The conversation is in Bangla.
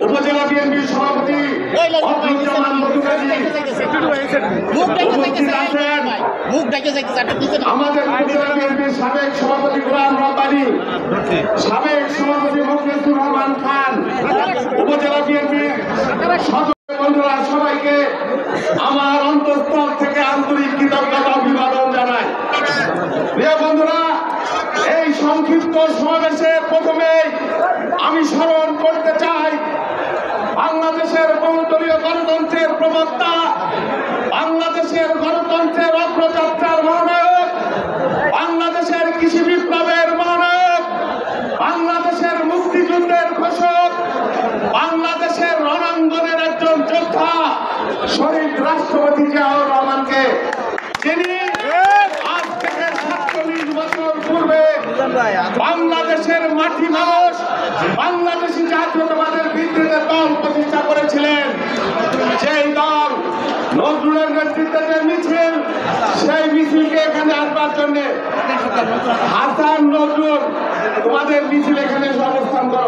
উপজেলা বিএনপির সভাপতি আমাদের উপজেলা বিএনপির সাবেক সভাপতি গোলাম রব্বানী, সাবেক সভাপতি মুখলেসুর রহমান খান, উপজেলা বিএনপির বন্ধুরা, সবাইকে আমার অন্তঃস্থল থেকে আন্তরিক কৃতজ্ঞতা অভিবাদন জানাই। প্রিয় বন্ধুরা, এই সংক্ষিপ্ত সমাবেশে প্রথমেই আমি স্মরণ করতে চাই বাংলাদেশের বহুদলীয় গণতন্ত্রের প্রবক্তা, বাংলাদেশের গণতন্ত্রের অগ্রযাত্রার মহানায়ক, বাংলাদেশের কৃষি বিপ্লবের মহানায়ক, বাংলাদেশের মুক্তিযুদ্ধের ঘোষক, বাংলাদেশের রণাঙ্গনের একজন যোদ্ধা শহীদ রাষ্ট্রপতি জিয়াউর রহমানকে, যিনি আজ থেকে ৪৭ বছর পূর্বে বাংলাদেশের মাটি মানুষ বাংলাদেশি জাতীয়তাবাদের ভিত্তিতে দল প্রতিষ্ঠা করেছিলেন। সেই দল নজরুলের নেতৃত্বে যে মিছিল, সেই মিছিলকে এখানে আসবার জন্য হাসান নজরুল তোমাদের মিছিল এখানে অবস্থান করো।